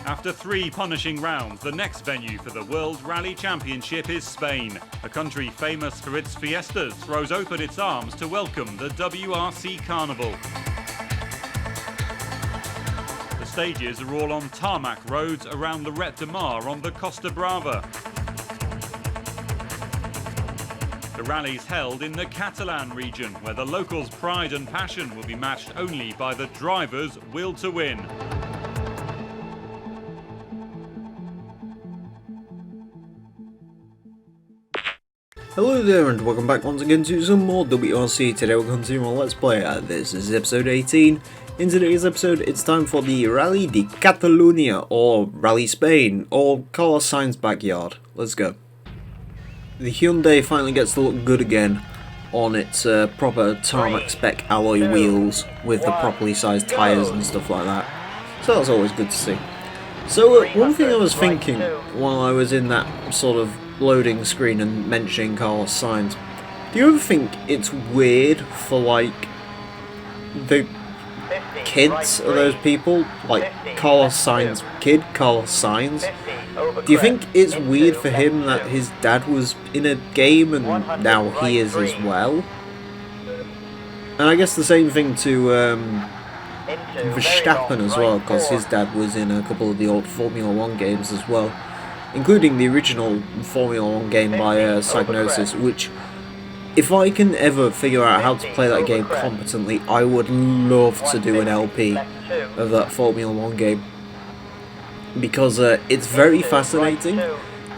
After 3 punishing rounds, the next venue for the World Rally Championship is Spain. A country famous for its fiestas throws open its arms to welcome the WRC Carnival. The stages are all on tarmac roads around the Ret de Mar on the Costa Brava. The rally's held in the Catalan region, where the locals' pride and passion will be matched only by the driver's will to win. Hello there and welcome back once again to some more WRC. Today we're continuing on Let's Play. This is episode 18. In today's episode it's time for the Rally de Catalunya, or Rally Spain, or Carlos Sainz's backyard. Let's go. The Hyundai finally gets to look good again on its proper tarmac spec alloy wheels with the properly sized tyres and stuff like that. So that's always good to see. So one thing I was thinking while I was in that sort of loading screen and mentioning Carlos Sainz, do you ever think it's weird for like the kids of those people, like Carlos Sainz kid, Carlos Sainz, do you think it's weird for him that his dad was in a game and now he is as well? And I guess the same thing to Verstappen as well, because his dad was in a couple of the old Formula 1 games as well, including the original Formula 1 game by Psygnosis, which, if I can ever figure out how to play that game competently, I would love to do an LP of that Formula 1 game, because it's very fascinating.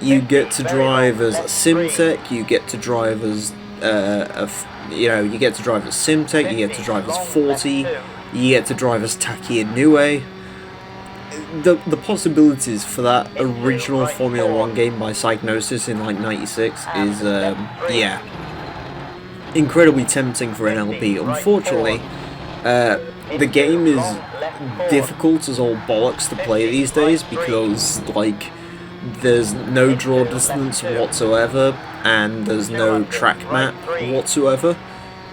You get to drive as Simtech, you get to drive as you get to drive as Simtech, you get to drive as 40, you get to drive as Taki Inoue. The possibilities for that original Formula 1 game by Psygnosis in like '96 is yeah, incredibly tempting for an LP. Unfortunately, the game is difficult as all bollocks to play these days because like there's no draw distance whatsoever and there's no track map whatsoever.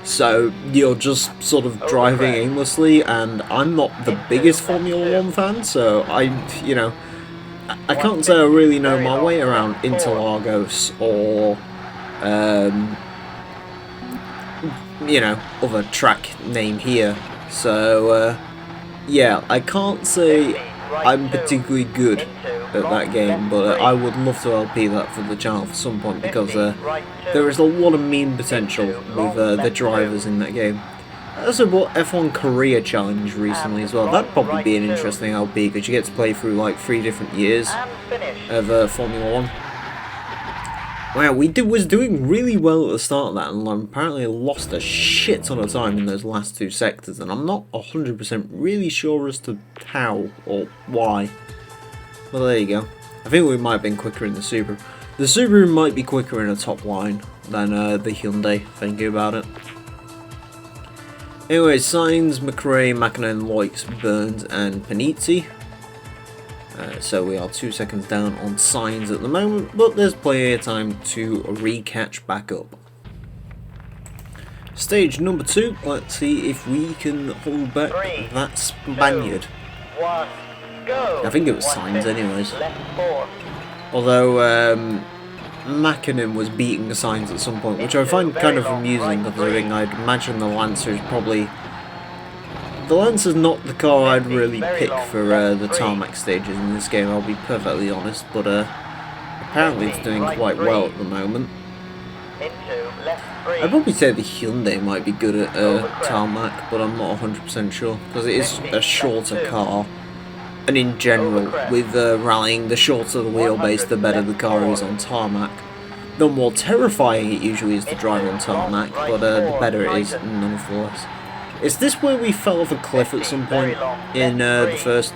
So you're just sort of driving aimlessly, and I'm not the biggest Formula 1 fan, so I can't say I really know my way around Interlagos or other track name here. So yeah, I can't say I'm particularly good at that game, but I would love to LP that for the channel for some point, because there is a lot of meme potential with the drivers in that game. I also bought F1 Korea Challenge recently as well. That'd probably be an interesting LP, because you get to play through like 3 different years of Formula 1. Wow, was doing really well at the start of that, and apparently lost a shit ton of time in those last 2 sectors, and I'm not 100% really sure as to how or why. Well, there you go. I think we might have been quicker in the Subaru. The Subaru might be quicker in a top line than the Hyundai, thinking about it. Anyway, Sainz, McRae, Mäkinen, Loix, Burns and Panizzi. So we are 2 seconds down on Sainz at the moment, but there's plenty of time to re-catch back up. Stage number 2, let's see if we can hold back that Spaniard. I think it was Sainz anyways. Although Mäkinen was beating the Sainz at some point, which I find kind of amusing, considering I'd imagine the Lancer is probably... The Lancer's not the car I'd really pick for the tarmac stages in this game, I'll be perfectly honest, but apparently it's doing quite well at the moment. I'd probably say the Hyundai might be good at tarmac, but I'm not 100% sure, because it is a shorter car. And in general, with rallying, the shorter the wheelbase, the better the car is on tarmac. The more terrifying it usually is to drive on tarmac, but the better it is nonetheless. Is this where we fell off a cliff at some point in the first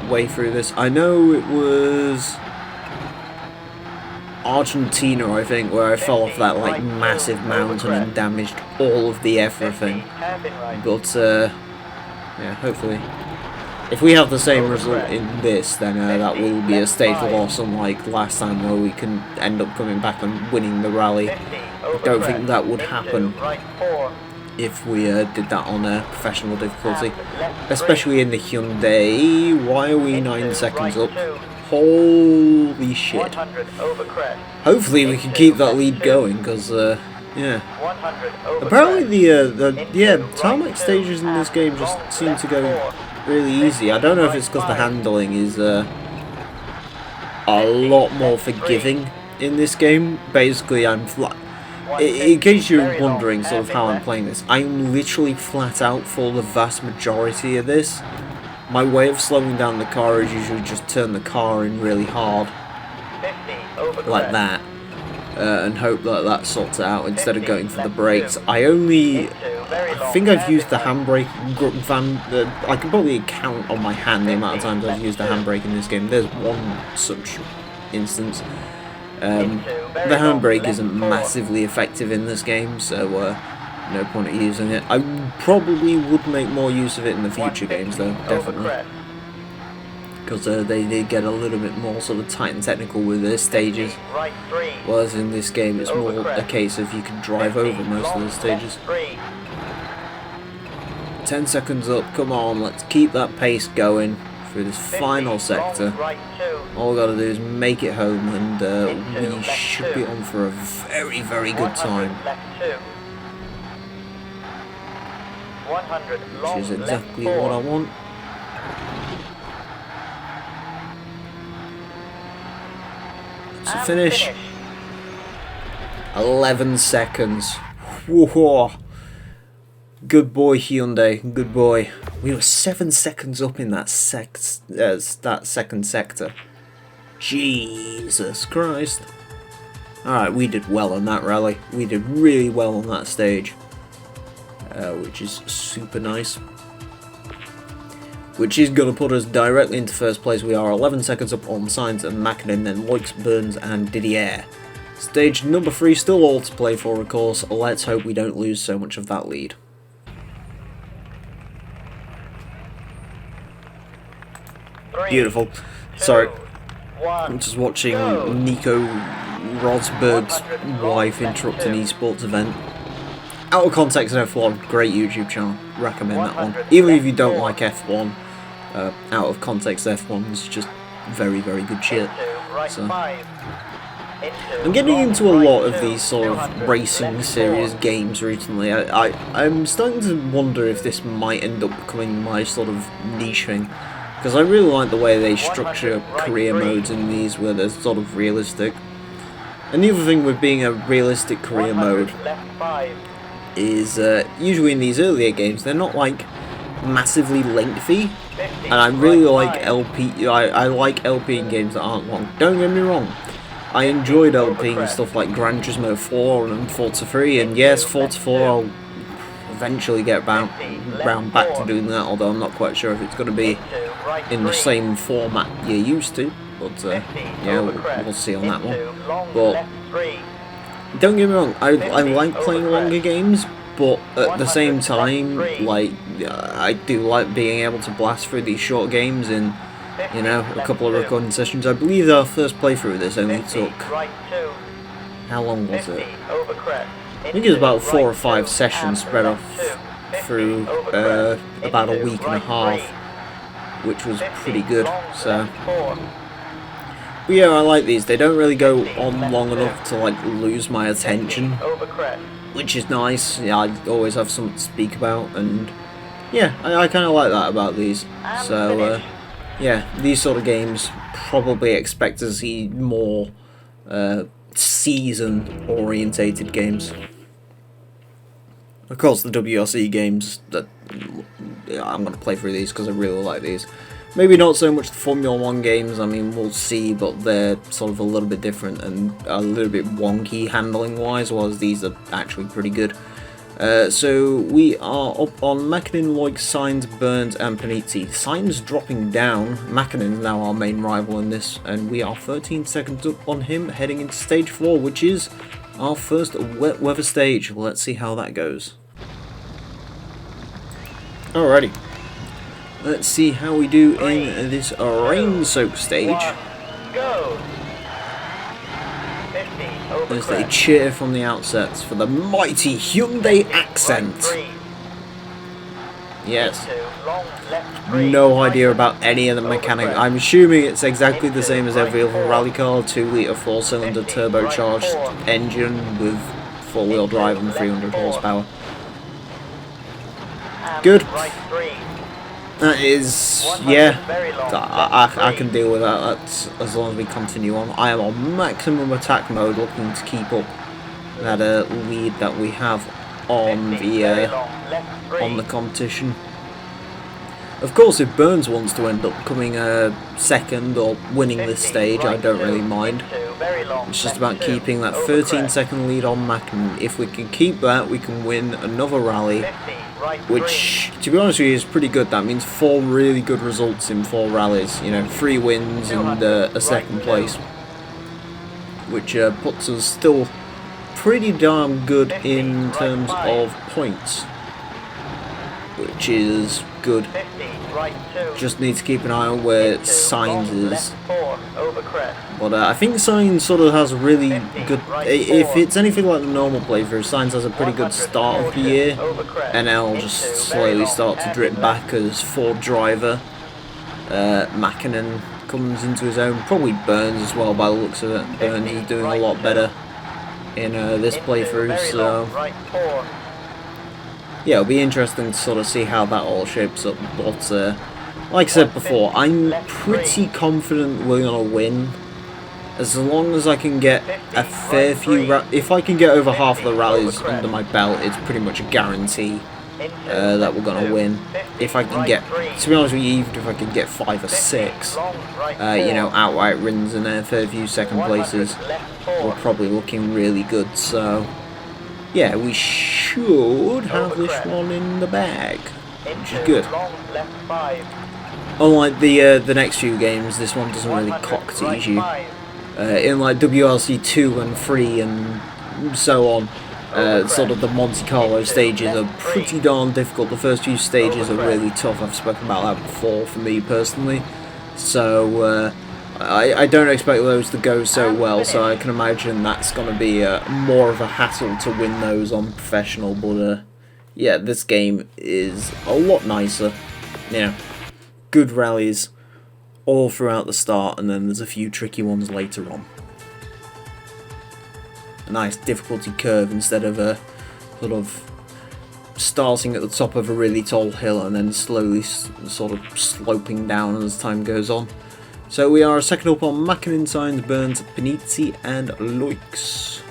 way through this? I know it was Argentina, I think, where I fell off that like massive mountain and damaged all of the everything. But yeah, hopefully, if we have the same result in this, then that will be a state loss, unlike last time where we can end up coming back and winning the rally. I don't think that would happen if we did that on professional difficulty, especially in the Hyundai. Why are we 9 seconds up? Holy shit. Hopefully we can keep that lead going, because, yeah. Apparently the tarmac stages in this game just seem to go really easy. I don't know if it's because the handling is a lot more forgiving in this game. Basically, I'm flat. In case you're wondering sort of how I'm playing this, I'm literally flat out for the vast majority of this. My way of slowing down the car is usually just turn the car in really hard, like that, and hope that that sorts it out instead of going for the brakes. I think I've used the handbrake. I can probably count on my hand the amount of times I've used the handbrake in this game. There's one such instance. The handbrake isn't massively effective in this game, so no point in using it. I probably would make more use of it in the future games, though, definitely. Because they did get a little bit more sort of tight and technical with their stages. Whereas in this game, it's more a case of you can drive over most of the stages. 10 seconds up, come on, let's keep that pace going through this final sector. All we gotta do is make it home, and we should be on for a very, very good time. Which is exactly what I want. To finish, 11 seconds. Whoa. Good boy, Hyundai. Good boy. We were 7 seconds up in that second sector. Jesus Christ. Alright, we did well on that rally. We did really well on that stage. Which is super nice. Which is going to put us directly into first place. We are 11 seconds up on Sainz and Mackinnon, then Loix, Burns and Didier. Stage number 3 still all to play for, of course. Let's hope we don't lose so much of that lead. Beautiful. Sorry, I'm just watching Nico Rosberg's wife interrupt an esports event. Out of Context F1, great YouTube channel, recommend that one. Even if you don't like F1, Out of Context F1 is just very, very good shit. So I'm getting into a lot of these sort of racing series games recently. I'm starting to wonder if this might end up becoming my sort of niche thing. Because I really like the way they structure career modes in these, where they're sort of realistic. And the other thing with being a realistic career mode is usually in these earlier games they're not like massively lengthy, and I really like LP. I like LP in games that aren't long. Don't get me wrong, I enjoyed LP and stuff like Gran Turismo 4 and Forza 3, and yes, Forza 4 I'll eventually get round back to doing that, although I'm not quite sure if it's going to be in the same format you're used to, but yeah, we'll see on that one. But don't get me wrong, I like playing longer games, but at the same time, like, I do like being able to blast through these short games in, you know, a couple of recording sessions. I believe our first playthrough of this only took, how long was it? I think it was about 4 or 5 sessions spread off through about a week and a half, which was pretty good. So, but yeah, I like these. They don't really go on long enough to like lose my attention, which is nice. Yeah, I always have something to speak about, and yeah, I kind of like that about these. So yeah, these sort of games probably expect to see more season-orientated games. Of course, the WRC games, that I'm going to play through these because I really like these. Maybe not so much the Formula 1 games, I mean, we'll see, but they're sort of a little bit different and a little bit wonky handling-wise, whereas these are actually pretty good. So we are up on Mackinnon, Loix, Sainz, Burns and Panizzi. Sainz dropping down. Mackinnon is now our main rival in this, and we are 13 seconds up on him, heading into stage 4, which is our first wet weather stage. Let's see how that goes. Alrighty. Let's see how we do in this rain-soaked stage. As they cheer from the outset for the mighty Hyundai Accent. Yes. No idea about any of the mechanics. I'm assuming it's exactly the same as every other rally car. 2-litre 4-cylinder turbocharged engine with 4-wheel drive and 300 horsepower. Good. That is, yeah, I can deal with that. That's as long as we continue on. I am on maximum attack mode, looking to keep up that lead that we have on the competition. Of course, if Burns wants to end up coming second or winning this stage, I don't really mind. It's just about keeping that 13-second lead on Mackin. If we can keep that, we can win another rally, which, to be honest with you, is pretty good. That means 4 really good results in 4 rallies. You know, 3 wins and a second place, which puts us still pretty darn good in terms of points, which is good. Just need to keep an eye on where Sainz is. But I think Sainz sort of has a really good... If it's anything like the normal playthrough, Sainz has a pretty good start of the year, and then will just slowly start to drip back as Ford driver. Mäkinen comes into his own. Probably Burns as well, by the looks of it. Burns is doing a lot better in this playthrough, so... yeah, it'll be interesting to sort of see how that all shapes up, but like I said before, I'm pretty confident we're going to win, as long as I can get a fair few, if I can get over half of the rallies under my belt, it's pretty much a guarantee that we're going to win. If I can get, to be honest with you, even if I can get 5 or 6, you know, outright wins and a fair few second places, we're probably looking really good, so... yeah, we should have this one in the bag, which is good. Unlike the next few games, this one doesn't really cock tease you. In like WRC 2 and 3 and so on, sort of the Monte Carlo stages are pretty darn difficult. The first few stages are really tough. I've spoken about that before for me personally. So I don't expect those to go so well, so I can imagine that's going to be more of a hassle to win those on professional, but yeah, this game is a lot nicer. You know, good rallies all throughout the start, and then there's a few tricky ones later on. A nice difficulty curve instead of a sort of starting at the top of a really tall hill and then slowly sort of sloping down as time goes on. So we are second up on Mäkinen, Sainz, Burns, Panizzi and Loix.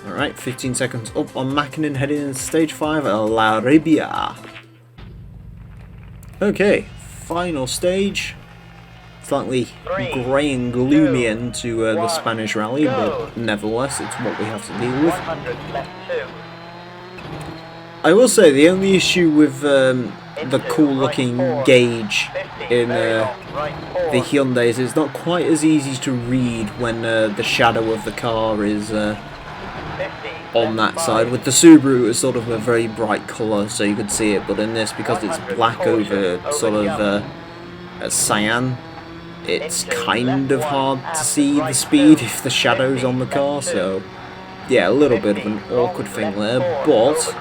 Alright, 15 seconds up on Mäkinen, heading into stage 5 at La Ribia. Okay, final stage. Slightly grey and gloomy end to the Spanish rally, but nevertheless, it's what we have to deal with. I will say, the only issue with the cool looking gauge in the Hyundais is it's not quite as easy to read when the shadow of the car is on that side. With the Subaru it's sort of a very bright colour so you could see it, but in this, because it's black over sort of cyan, it's kind of hard to see the speed if the shadow's on the car, so yeah, a little bit of an awkward thing there, but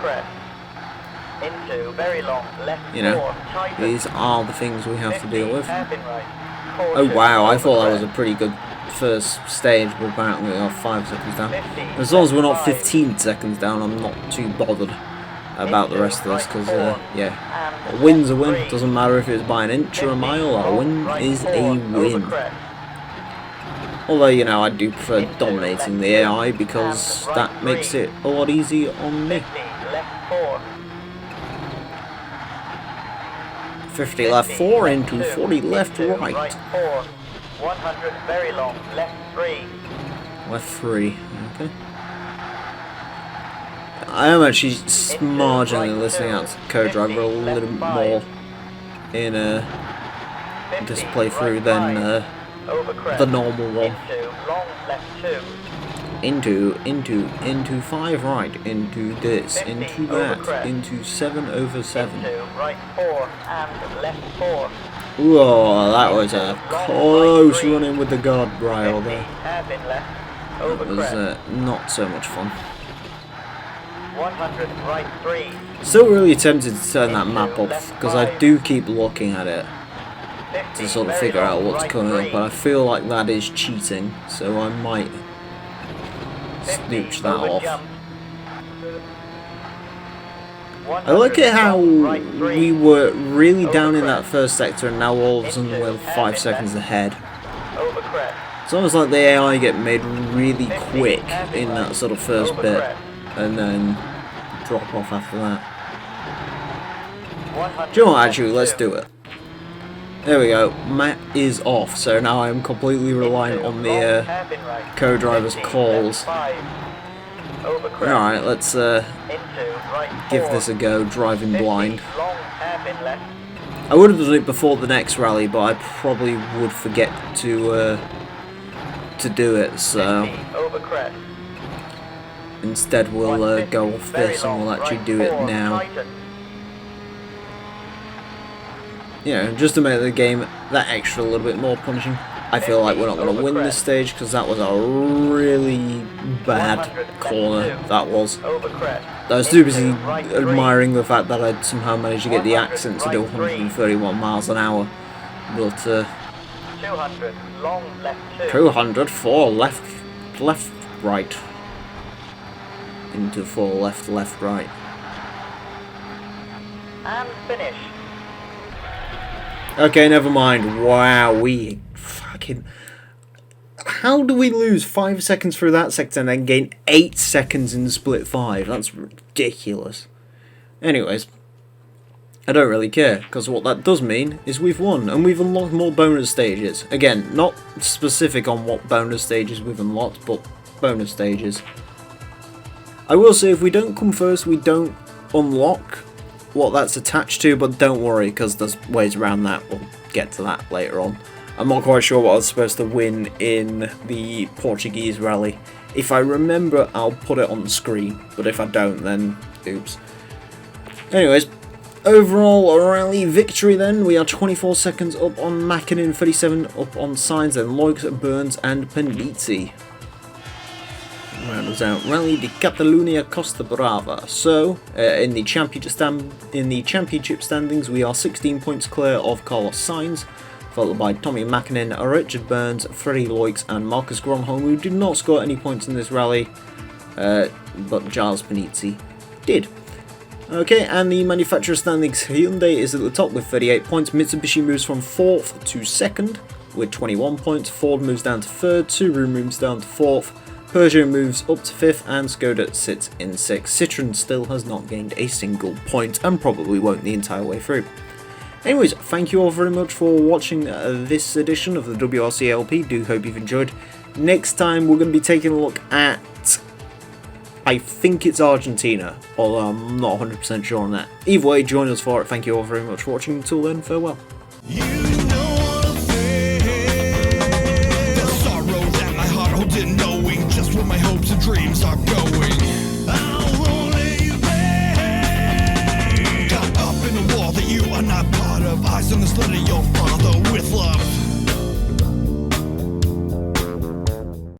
you know, these are the things we have to deal with. Oh wow, I thought that was a pretty good first stage, but apparently we are 5 seconds down. As long as we're not 15 seconds down, I'm not too bothered about the rest of this, because yeah, a win's a win. Doesn't matter if it's by an inch or a mile, a win is a win. Although, you know, I do prefer dominating the AI because that makes it a lot easier on me. 50 left 4 into 40 left right. 100 very long, left 3. Left 3, okay. I am actually marginally listening out to co-driver a little bit more in this playthrough than the normal one. Into 5 right, into this, into that, into 7 over 7. Right 4 and left 4. Whoa, that was a close run-in with the guardrail there. That was not so much fun. 100 right 3. Still really tempted to turn that map off, because I do keep looking at it to sort of figure out what's coming up, but I feel like that is cheating, so I might snooch that off. I like it how we were really down in that first sector and now all of a sudden we're 5 seconds ahead. It's almost like the AI get made really quick in that sort of first bit and then drop off after that. Do you know what, actually, let's do it. There we go, map is off, so now I'm completely reliant on the co-driver's calls. Alright, let's give this a go, driving blind. I would have done it before the next rally, but I probably would forget to do it, so instead we'll go off this and we'll actually do it now. You know, just to make the game that extra little bit more punishing. I feel like we're not going to win this stage because that was a really bad corner, that was. I was too busy admiring the fact that I'd somehow managed to get the accent to do 131 miles an hour. But 200, long left 2. 200, 4 left, right. Into 4 left, right. And finish. Okay, never mind. Wow, we fucking... How do we lose 5 seconds through that sector and then gain 8 seconds in split 5? That's ridiculous. Anyways, I don't really care, because what that does mean is we've won, and we've unlocked more bonus stages. Again, not specific on what bonus stages we've unlocked, but bonus stages. I will say, if we don't come first, we don't unlock what that's attached to, but don't worry, because there's ways around that. We'll get to that later on. I'm not quite sure what I was supposed to win in the Portuguese rally. If I remember, I'll put it on the screen, but if I don't, then oops. Anyways, overall rally victory then. We are 24 seconds up on Mäkinen, 37 up on Sainz, then Loix, Burns and Panizzi. Round us out. Rally di Catalunya Costa Brava. So, in the championship standings, we are 16 points clear of Carlos Sainz, followed by Tommy Mäkinen, Richard Burns, Freddie Loix, and Marcus Gronholm, who did not score any points in this rally, but Giles Panizzi did. Okay, and the manufacturer standings, Hyundai is at the top with 38 points, Mitsubishi moves from 4th to 2nd with 21 points, Ford moves down to 3rd, Subaru moves down to 4th, Peugeot moves up to 5th, and Skoda sits in 6th. Citroen still has not gained a single point, and probably won't the entire way through. Anyways, thank you all very much for watching this edition of the WRC LP, do hope you've enjoyed. Next time we're going to be taking a look at, I think it's Argentina, although I'm not 100% sure on that. Either way, join us for it, thank you all very much for watching, until then, farewell. You know the sorrow that my heart holds in knowing just where my hopes and dreams are going. I'll only you pay. Got up in a wall that you are not part of. Eyes on the slit of your front.